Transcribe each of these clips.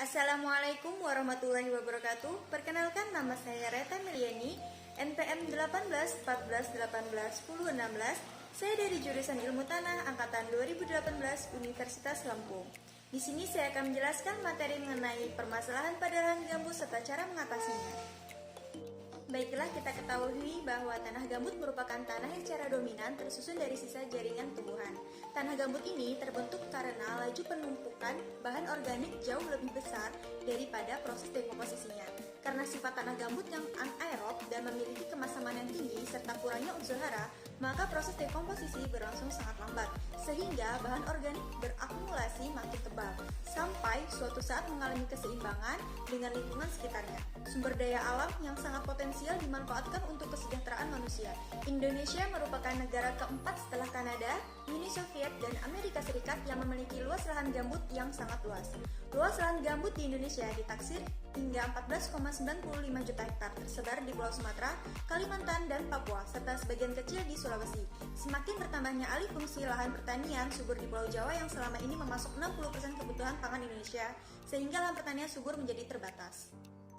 Assalamualaikum warahmatullahi wabarakatuh. Perkenalkan, nama saya Reta Miliani, NPM 18 14 18 10 16. Saya dari jurusan Ilmu Tanah angkatan 2018 Universitas Lampung. Di sini saya akan menjelaskan materi mengenai permasalahan pada lahan gambut serta cara mengatasinya. Baiklah, kita ketahui bahwa tanah gambut merupakan tanah yang secara dominan tersusun dari sisa jaringan tumbuhan. Tanah gambut ini terbentuk karena laju penumpukan bahan organik jauh lebih besar daripada proses dekomposisinya. Karena sifat tanah gambut yang anaerob dan memiliki kemasaman yang tinggi serta kurangnya unsur hara, maka proses dekomposisi berlangsung sangat lambat, sehingga bahan organik berakumulasi makin tebal, sampai suatu saat mengalami keseimbangan dengan lingkungan sekitarnya. Sumber daya alam yang sangat potensial dimanfaatkan untuk kesejahteraan manusia. Indonesia merupakan negara keempat setelah Kanada, Uni Soviet, dan Amerika Serikat yang memiliki luas lahan gambut yang sangat luas. Luas lahan gambut di Indonesia ditaksir hingga 14,95 juta hektar, tersebar di Pulau Sumatera, Kalimantan, dan Papua, serta sebagian kecil di Sulawesi. Semakin bertambahnya alih fungsi lahan pertanian subur di Pulau Jawa yang selama ini memasok 60% kebutuhan pangan Indonesia, sehingga lahan pertanian subur menjadi terbatas.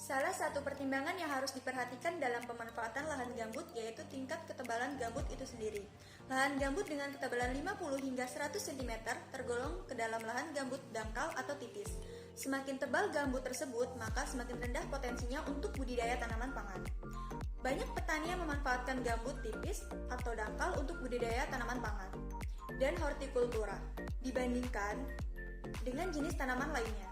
Salah satu pertimbangan yang harus diperhatikan dalam pemanfaatan lahan gambut yaitu tingkat ketebalan gambut itu sendiri. Lahan gambut dengan ketebalan 50 hingga 100 cm tergolong ke dalam lahan gambut dangkal atau tipis. Semakin tebal gambut tersebut, maka semakin rendah potensinya untuk budidaya tanaman pangan. Banyak petani yang memanfaatkan gambut tipis atau dangkal untuk budidaya tanaman pangan dan hortikultura dibandingkan dengan jenis tanaman lainnya.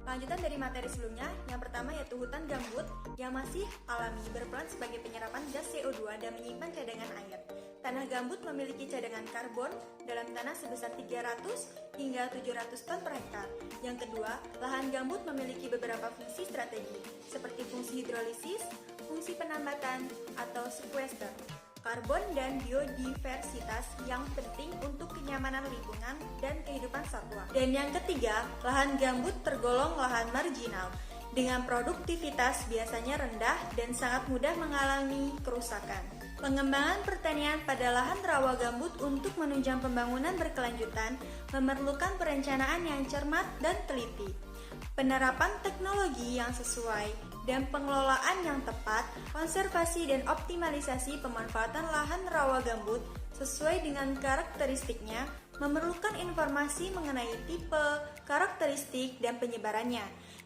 Lanjutan dari materi sebelumnya, yang pertama yaitu hutan gambut yang masih alami berperan sebagai penyerapan gas CO2 dan menyimpan cadangan air. Tanah gambut memiliki cadangan karbon dalam tanah sebesar 300 hingga 700 ton per hektar. Yang kedua, lahan gambut memiliki beberapa fungsi strategi, seperti fungsi hidrolisis, fungsi penambatan, atau sequester. Karbon dan biodiversitas yang penting untuk kenyamanan lingkungan dan kehidupan satwa. Dan yang ketiga, lahan gambut tergolong lahan marginal dengan produktivitas biasanya rendah dan sangat mudah mengalami kerusakan. Pengembangan pertanian pada lahan rawa gambut untuk menunjang pembangunan berkelanjutan memerlukan perencanaan yang cermat dan teliti. Penerapan teknologi yang sesuai dan pengelolaan yang tepat, konservasi dan optimalisasi pemanfaatan lahan rawa gambut sesuai dengan karakteristiknya memerlukan informasi mengenai tipe, karakteristik, dan penyebarannya.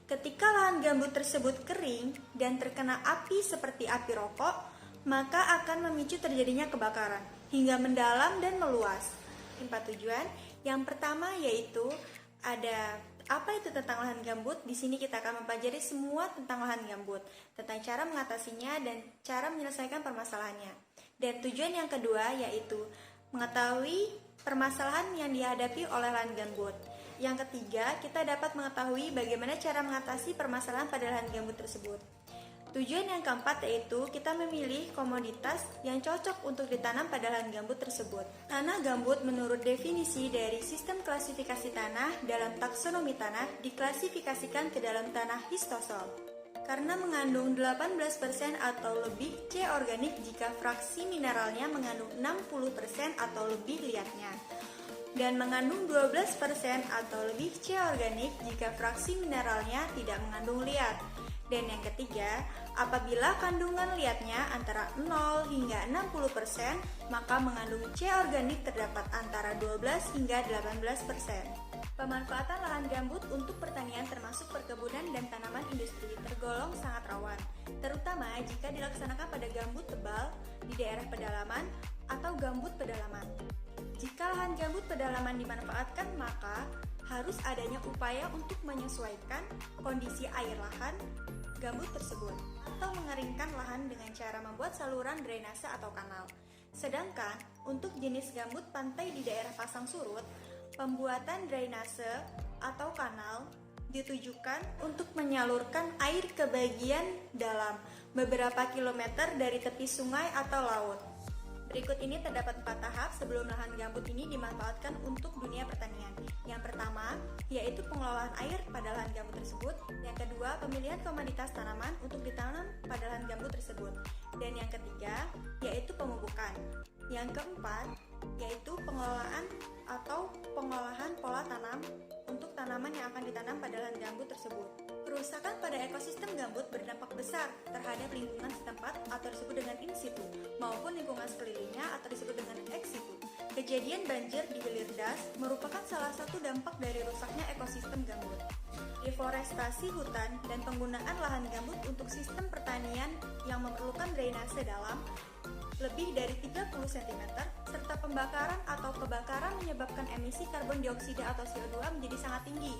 Ketika lahan gambut tersebut kering dan terkena api seperti api rokok, maka akan memicu terjadinya kebakaran hingga mendalam dan meluas. 4 tujuan. Yang pertama yaitu ada apa itu tentang lahan gambut. Di sini kita akan mempelajari semua tentang lahan gambut, tentang cara mengatasinya dan cara menyelesaikan permasalahannya. Dan tujuan yang kedua yaitu mengetahui permasalahan yang dihadapi oleh lahan gambut. Yang ketiga, kita dapat mengetahui bagaimana cara mengatasi permasalahan pada lahan gambut tersebut. Tujuan yang keempat yaitu kita memilih komoditas yang cocok untuk ditanam pada lahan gambut tersebut. Tanah gambut menurut definisi dari sistem klasifikasi tanah dalam taksonomi tanah diklasifikasikan ke dalam tanah histosol karena mengandung 18% atau lebih C organik jika fraksi mineralnya mengandung 60% atau lebih liatnya, dan mengandung 12% atau lebih C organik jika fraksi mineralnya tidak mengandung liat. Dan yang ketiga, apabila kandungan liatnya antara 0 hingga 60%, maka mengandung C organik terdapat antara 12 hingga 18%. Pemanfaatan lahan gambut untuk pertanian termasuk perkebunan dan tanaman industri tergolong sangat rawan, terutama jika dilaksanakan pada gambut tebal di daerah pedalaman atau gambut pedalaman. Jika lahan gambut pedalaman dimanfaatkan, maka harus adanya upaya untuk menyesuaikan kondisi air lahan gambut tersebut atau mengeringkan lahan dengan cara membuat saluran drainase atau kanal. Sedangkan untuk jenis gambut pantai di daerah pasang surut, pembuatan drainase atau kanal ditujukan untuk menyalurkan air ke bagian dalam beberapa kilometer dari tepi sungai atau laut. Berikut ini terdapat 4 tahap sebelum lahan gambut ini dimanfaatkan untuk dunia pertanian. Yang pertama, yaitu pengelolaan air pada lahan gambut tersebut. Yang kedua, pemilihan komoditas tanaman untuk ditanam pada lahan gambut tersebut. Dan yang ketiga, yaitu pemupukan. Yang keempat, yaitu pengelolaan atau pengolahan pola tanam untuk tanaman yang akan ditanam pada lahan gambut tersebut. Kerusakan pada ekosistem gambut berdampak besar terhadap lingkungan setempat atau disebut dengan in situ, maupun lingkungan sekelilingnya atau disebut dengan ex situ. Kejadian banjir di hilir das merupakan salah satu dampak dari rusaknya ekosistem gambut. Deforestasi hutan dan penggunaan lahan gambut untuk sistem pertanian yang memerlukan drainase dalam lebih dari 30 cm, serta pembakaran atau kebakaran menyebabkan emisi karbon dioksida atau CO2 menjadi sangat tinggi.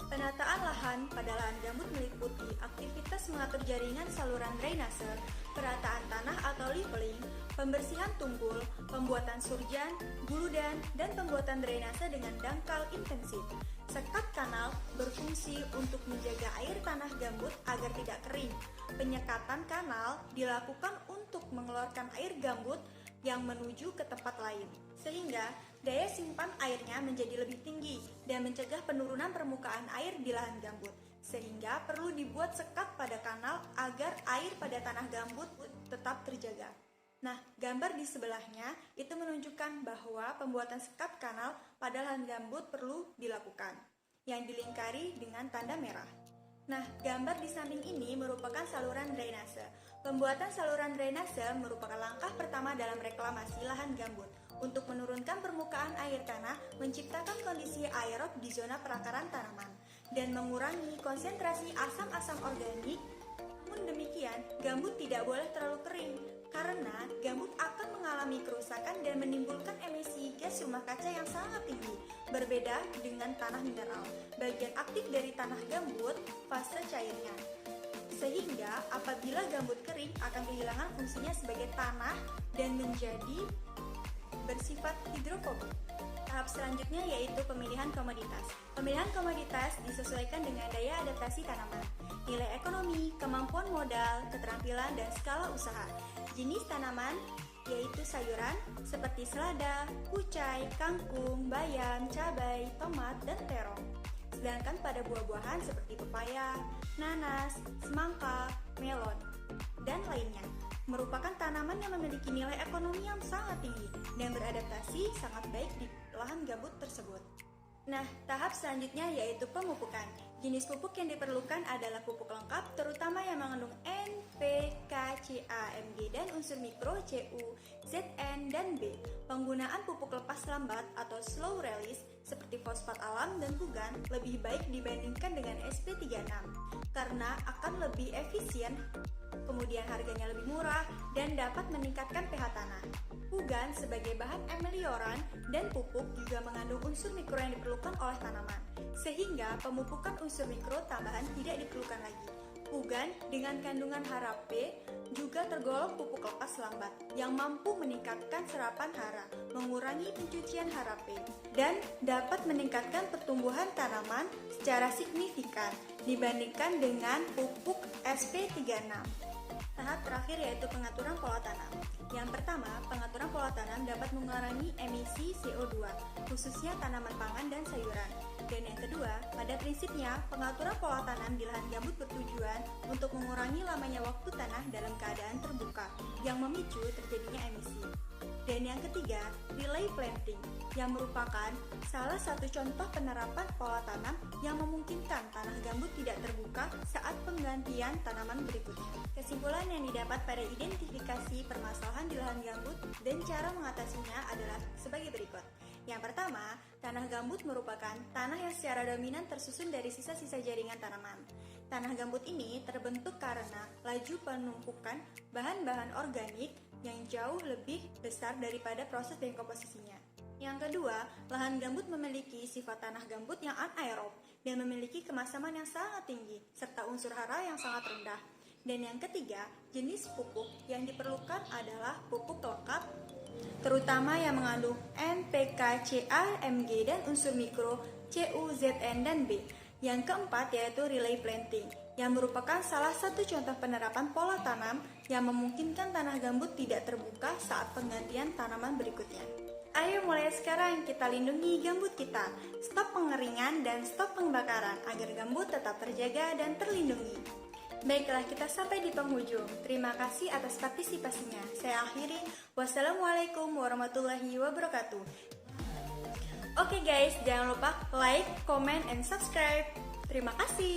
Penataan lahan pada lahan gambut meliputi aktivitas mengatur jaringan saluran drainase, perataan tanah atau leveling, pembersihan tunggul, pembuatan surjan, guludan, dan pembuatan drainase dengan dangkal intensif. Sekat kanal berfungsi untuk menjaga air tanah gambut agar tidak kering. Penyekatan kanal dilakukan untuk mengeluarkan air gambut yang menuju ke tempat lain, sehingga daya simpan airnya menjadi lebih tinggi dan mencegah penurunan permukaan air di lahan gambut. Sehingga perlu dibuat sekat pada kanal agar air pada tanah gambut tetap terjaga. Nah, gambar di sebelahnya itu menunjukkan bahwa pembuatan sekat kanal pada lahan gambut perlu dilakukan, yang dilingkari dengan tanda merah. Nah, gambar di samping ini merupakan saluran drainase. Pembuatan saluran drainase merupakan langkah pertama dalam reklamasi lahan gambut untuk menurunkan permukaan air tanah, menciptakan kondisi aerob di zona perakaran tanaman, dan mengurangi konsentrasi asam-asam organik. Namun demikian, gambut tidak boleh terlalu kering, karena gambut akan mengalami kerusakan dan menimbulkan emisi gas rumah kaca yang sangat tinggi. Berbeda dengan tanah mineral, bagian aktif dari tanah gambut, fase cairnya. Sehingga apabila gambut kering akan kehilangan fungsinya sebagai tanah dan menjadi bersifat hidrofobik. Tahap selanjutnya yaitu pemilihan komoditas. Pemilihan komoditas disesuaikan dengan daya adaptasi tanaman, nilai ekonomi, kemampuan modal, keterampilan, dan skala usaha. Jenis tanaman yaitu sayuran seperti selada, kucai, kangkung, bayam, cabai, tomat, dan terong. Sedangkan pada buah-buahan seperti pepaya, nanas, semangka, melon, dan lainnya merupakan tanaman yang memiliki nilai ekonomi yang sangat tinggi dan beradaptasi sangat baik di lahan gambut tersebut. Nah, tahap selanjutnya yaitu pemupukan. Jenis pupuk yang diperlukan adalah pupuk lengkap, terutama yang mengandung N, P, K, C, A, Mg, dan unsur mikro Cu, Zn, dan B. Penggunaan pupuk lepas lambat atau slow release seperti fosfat alam dan pugan lebih baik dibandingkan dengan SP36 karena akan lebih efisien, kemudian harganya lebih murah, dan dapat meningkatkan pH tanah. Pugan sebagai bahan amelioran dan pupuk juga mengandung unsur mikro yang diperlukan oleh tanaman, sehingga pemupukan unsur mikro tambahan tidak diperlukan lagi. Pugan dengan kandungan hara P juga tergolong pupuk lepas lambat yang mampu meningkatkan serapan hara, mengurangi pencucian hara P, dan dapat meningkatkan pertumbuhan tanaman secara signifikan dibandingkan dengan pupuk SP36. Tahap terakhir yaitu pengaturan pola tanam. Yang pertama, pengaturan pola tanam dapat mengurangi emisi CO2, khususnya tanaman pangan dan sayuran. Dan yang kedua, pada prinsipnya, pengaturan pola tanam di lahan gambut bertujuan untuk mengurangi lamanya waktu tanah dalam keadaan terbuka, yang memicu terjadinya emisi. Dan yang ketiga, relay planting, yang merupakan salah satu contoh penerapan pola tanam yang memungkinkan tanah gambut tidak terbuka saat penggantian tanaman berikutnya. Kesimpulan yang didapat pada identifikasi permasalahan di lahan gambut dan cara mengatasinya adalah sebagai berikut. Yang pertama, tanah gambut merupakan tanah yang secara dominan tersusun dari sisa-sisa jaringan tanaman. Tanah gambut ini terbentuk karena laju penumpukan bahan-bahan organik yang jauh lebih besar daripada proses dekomposisinya. Yang kedua, lahan gambut memiliki sifat tanah gambut yang anaerob dan memiliki kemasaman yang sangat tinggi, serta unsur hara yang sangat rendah. Dan yang ketiga, jenis pupuk yang diperlukan adalah pupuk lengkap, terutama yang mengandung N, P, K, C, A, Mg, dan unsur mikro Cu, Zn, dan B. Yang keempat yaitu relay planting, yang merupakan salah satu contoh penerapan pola tanam yang memungkinkan tanah gambut tidak terbuka saat penggantian tanaman berikutnya. Ayo mulai sekarang kita lindungi gambut kita. Stop pengeringan dan stop pembakaran agar gambut tetap terjaga dan terlindungi. Baiklah, kita sampai di penghujung. Terima kasih atas partisipasinya. Saya akhiri. Wassalamualaikum warahmatullahi wabarakatuh. Oke guys, jangan lupa like, comment, and subscribe. Terima kasih.